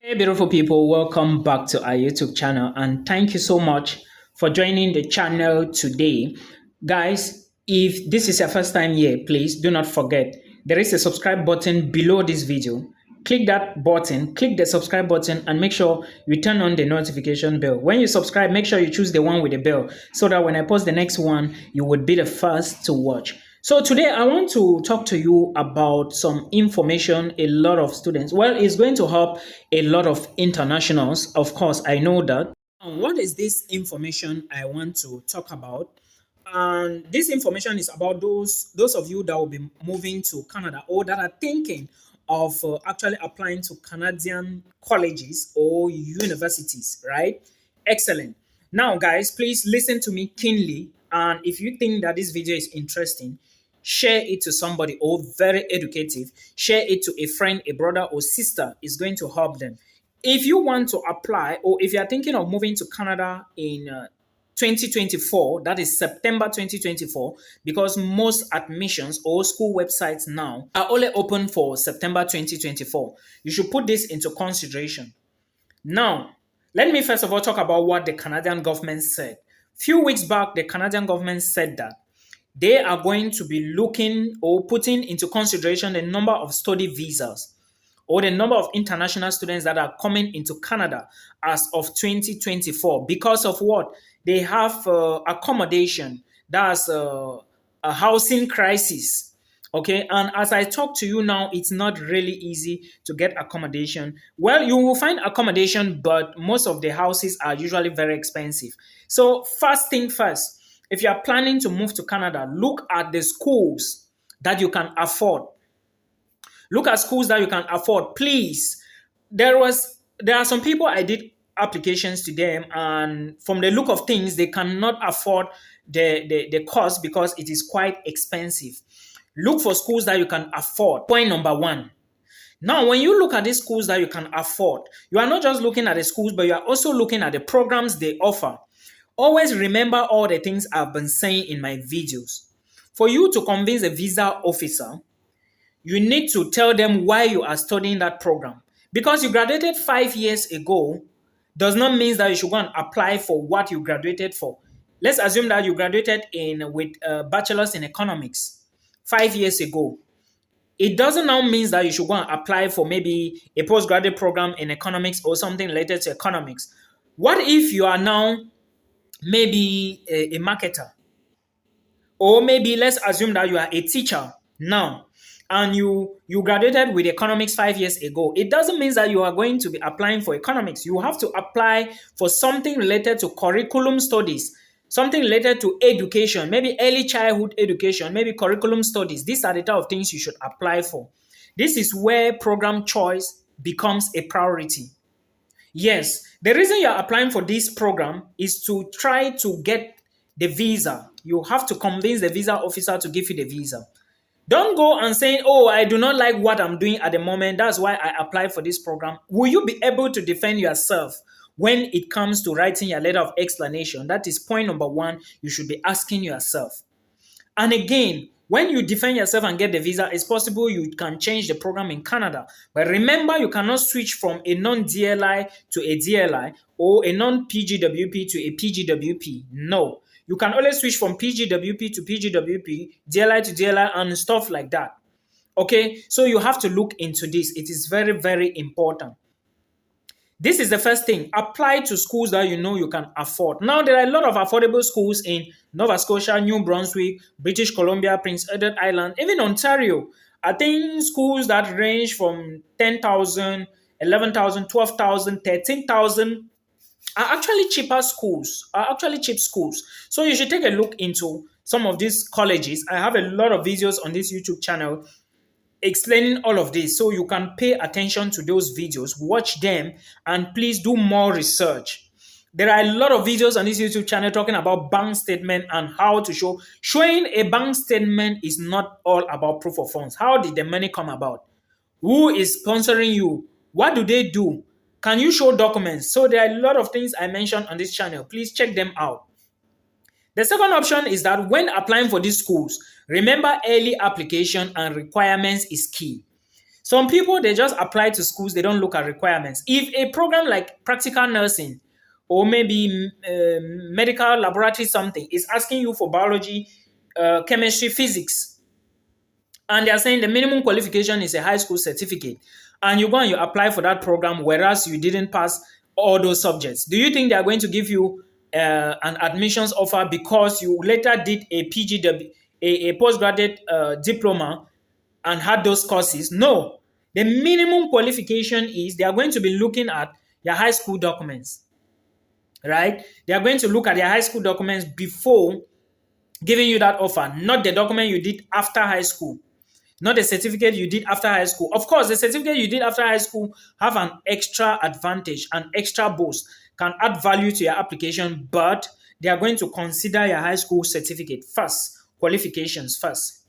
Hey, beautiful people, welcome back to our YouTube channel, and thank you so much for joining the channel today. Guys, if this is your first time here, please do not forget there is a subscribe button below this video. Click that button, click the subscribe button, and make sure you turn on the notification bell. When you subscribe, make sure you choose the one with the bell so that when I post the next one, you would be the first to watch. So today I want to talk to you about some information a lot of students, well, it's going to help a lot of internationals. Of course, I know that. And what is this information I want to talk about? And this information is about those of you that will be moving to Canada or that are thinking of actually applying to Canadian colleges or universities, right? Excellent. Now, guys, please listen to me keenly. And if you think that this video is interesting, share it to somebody or very educative. Share it to a friend, a brother, or sister. Is going to help them. If you want to apply or if you are thinking of moving to Canada in 2024, that is September 2024, because most admissions or school websites now are only open for September 2024. You should put this into consideration. Now, let me first of all talk about what the Canadian government said. Few weeks back, the Canadian government said that they are going to be looking or putting into consideration the number of study visas or the number of international students that are coming into Canada as of 2024 because of what? They have accommodation, that's a housing crisis. Okay, and as I talk to you now, it's not really easy to get accommodation. Well, you will find accommodation, but most of the houses are usually very expensive. So, first thing first, if you are planning to move to Canada, look at the schools that you can afford. Look at schools that you can afford, please. There are some people I did applications to them, and from the look of things, they cannot afford the cost because it is quite expensive. Look for schools that you can afford. Point number one. Now, when you look at these schools that you can afford, you are not just looking at the schools, but you are also looking at the programs they offer. Always remember all the things I've been saying in my videos. For you to convince a visa officer, you need to tell them why you are studying that program. Because you graduated 5 years ago does not mean that you should go and apply for what you graduated for. Let's assume that you graduated with a bachelor's in economics 5 years ago. It doesn't now mean that you should go and apply for maybe a postgraduate program in economics or something related to economics. What if you are now maybe a marketer? Or maybe let's assume that you are a teacher now and you graduated with economics 5 years ago. It doesn't mean that you are going to be applying for economics. You have to apply for something related to curriculum studies, something related to education, maybe early childhood education, maybe curriculum studies. These are the type of things you should apply for. This is where program choice becomes a priority. Yes, the reason you're applying for this program is to try to get the visa. You have to convince the visa officer to give you the visa. Don't go and say, oh, I do not like what I'm doing at the moment. That's why I applied for this program. Will you be able to defend yourself when it comes to writing your letter of explanation? That is point number one you should be asking yourself. And again, when you defend yourself and get the visa, it's possible you can change the program in Canada. But remember, you cannot switch from a non-DLI to a DLI or a non-PGWP to a PGWP. No. You can only switch from PGWP to PGWP, DLI to DLI, and stuff like that. Okay? So you have to look into this. It is very, very important. This is the first thing. Apply to schools that you know you can afford. Now, there are a lot of affordable schools in Nova Scotia, New Brunswick, British Columbia, Prince Edward Island, even Ontario. I think schools that range from 10,000, 11,000, 12,000, 13,000 are actually cheaper schools, are actually cheap schools. So you should take a look into some of these colleges. I have a lot of videos on this YouTube channel explaining all of this, so you can pay attention to those videos, watch them, and please do more research. There are a lot of videos on this YouTube channel talking about bank statement and how to showing a bank statement is not all about proof of funds. How did the money come about? Who is sponsoring you? What do they do? Can you show documents? So there are a lot of things I mentioned on this channel. Please check them out. The second option is that when applying for these schools, remember early application and requirements is key. Some people, they just apply to schools, they don't look at requirements. If a program like practical nursing or maybe medical laboratory something is asking you for biology, chemistry, physics, and they are saying the minimum qualification is a high school certificate, and you go and you apply for that program, whereas you didn't pass all those subjects, do you think they are going to give you an admissions offer because you later did a PGW, a postgraduate diploma, and had those courses? No. The minimum qualification is they are going to be looking at your high school documents, right? They are going to look at your high school documents before giving you that offer, not the document you did after high school, not the certificate you did after high school. Of course, the certificate you did after high school have an extra advantage, an extra boost, can add value to your application, but they are going to consider your high school certificate first, qualifications first.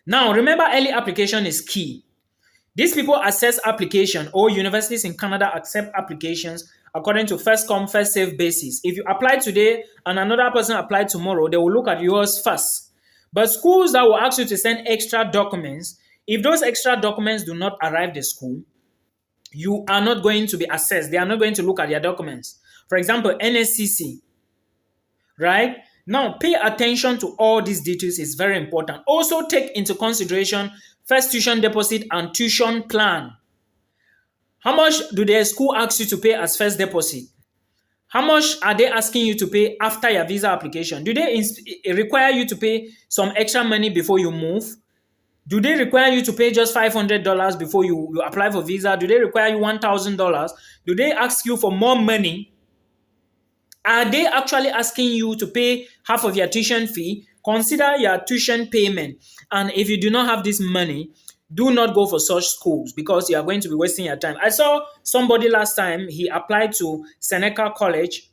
Now, remember, early application is key. These people assess application, or universities in Canada accept applications according to first come, first serve basis. If you apply today and another person applied tomorrow, they will look at yours first. But schools that will ask you to send extra documents, if those extra documents do not arrive the school, you are not going to be assessed. They are not going to look at your documents. For example, NSCC, right? Now, pay attention to all these details. Is very important. Also take into consideration first tuition deposit and tuition plan. How much do the school ask you to pay as first deposit? How much are they asking you to pay after your visa application? Do they require you to pay some extra money before you move? Do they require you to pay just $500 before you apply for visa? Do they require you $1,000? Do they ask you for more money? Are they actually asking you to pay half of your tuition fee? Consider your tuition payment. And if you do not have this money, do not go for such schools because you are going to be wasting your time. I saw somebody last time, he applied to Seneca College.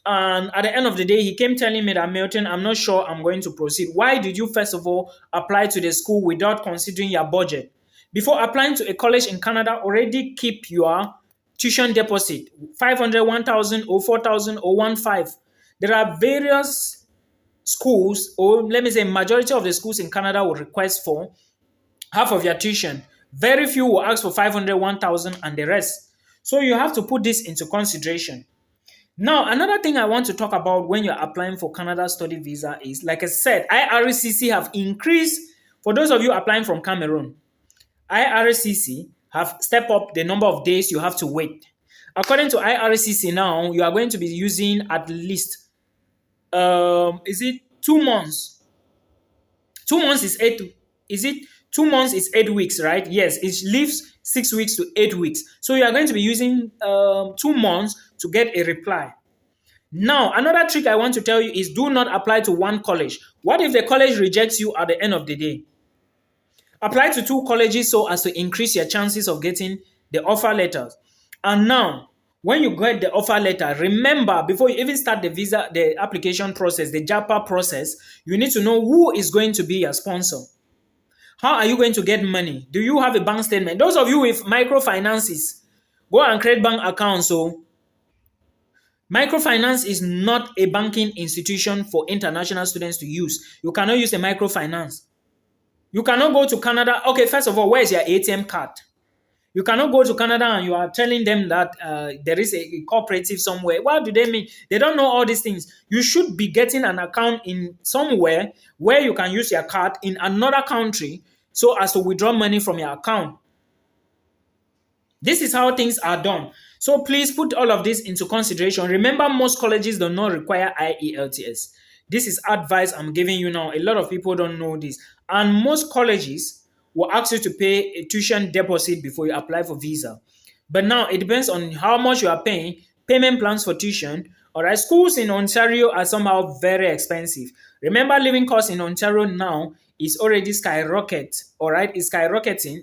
And at the end of the day, he came telling me that, Milton, I'm not sure I'm going to proceed. Why did you, first of all, apply to the school without considering your budget? Before applying to a college in Canada, already keep your tuition deposit, 500, 1,000 or 4,000 or 1,500. There are various schools, or let me say majority of the schools in Canada will request for half of your tuition. Very few will ask for 500, 1,000 and the rest. So you have to put this into consideration. Now, another thing I want to talk about when you're applying for Canada study visa is, like I said, IRCC have increased, for those of you applying from Cameroon, IRCC have stepped up the number of days you have to wait. According to IRCC now, you are going to be using at least, is it 2 months? 2 months is 8, is it 2 months is 8 weeks, right? Yes, it leaves 6 weeks to 8 weeks. So you are going to be using 2 months to get a reply. Now, another trick I want to tell you is, do not apply to one college. What if the college rejects you at the end of the day? Apply to 2 colleges so as to increase your chances of getting the offer letters. And now, when you get the offer letter, remember, before you even start the application process, the JAPA process, you need to know who is going to be your sponsor. How are you going to get money? Do you have a bank statement? Those of you with microfinances, go and create bank accounts. So, microfinance is not a banking institution for international students to use. You cannot use a microfinance. You cannot go to Canada. Okay, first of all, where is your ATM card? You cannot go to Canada and you are telling them that there is a cooperative somewhere. What do they mean? They don't know all these things. You should be getting an account in somewhere where you can use your card in another country so as to withdraw money from your account. This is how things are done. So please put all of this into consideration. Remember, most colleges do not require IELTS. This is advice I'm giving you now. A lot of people don't know this. And most colleges will ask you to pay a tuition deposit before you apply for visa. But now it depends on how much you are paying, payment plans for tuition. All right, schools in Ontario are somehow very expensive. Remember, living costs in Ontario now is already skyrocket. All right, it's skyrocketing.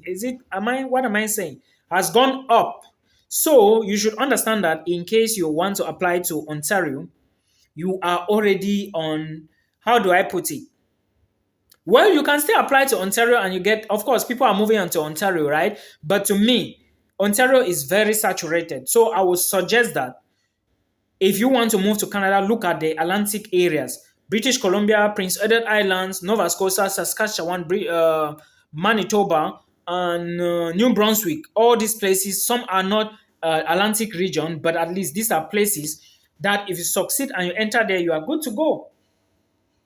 What am I saying? Has gone up. So you should understand that in case you want to apply to Ontario, you are already on, how do I put it? Well, you can still apply to Ontario and you get, of course, people are moving on to Ontario, right? But to me, Ontario is very saturated. So I would suggest that if you want to move to Canada, look at the Atlantic areas. British Columbia, Prince Edward Islands, Nova Scotia, Saskatchewan, Manitoba, and New Brunswick. All these places, some are not Atlantic region, but at least these are places that if you succeed and you enter there, you are good to go.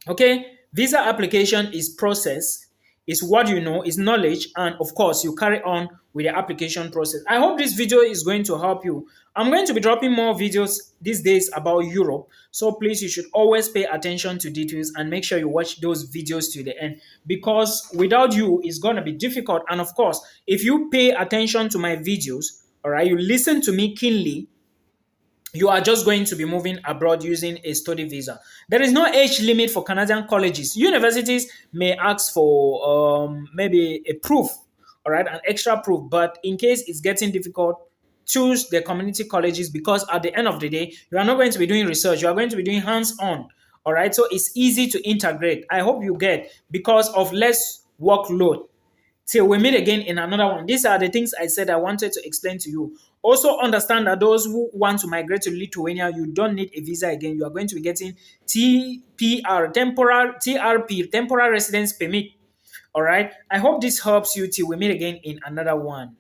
Okay, visa application is process, is what you know, is knowledge, and of course, you carry on with the application process. I hope this video is going to help you. I'm going to be dropping more videos these days about Europe, so please, you should always pay attention to details and make sure you watch those videos to the end, because without you, it's going to be difficult. And of course, if you pay attention to my videos, all right, you listen to me keenly, you are just going to be moving abroad using a study visa. There is no age limit for Canadian colleges. Universities may ask for maybe a proof, all right, an extra proof. But in case it's getting difficult, choose the community colleges, because at the end of the day, you are not going to be doing research. You are going to be doing hands-on, all right. So it's easy to integrate. I hope you get, because of less workload. Till we meet again in another one. These are the things I said I wanted to explain to you. Also understand that those who want to migrate to Lithuania, you don't need a visa again. You are going to be getting TPR, temporal TRP, temporary residence permit. All right. I hope this helps you till we meet again in another one.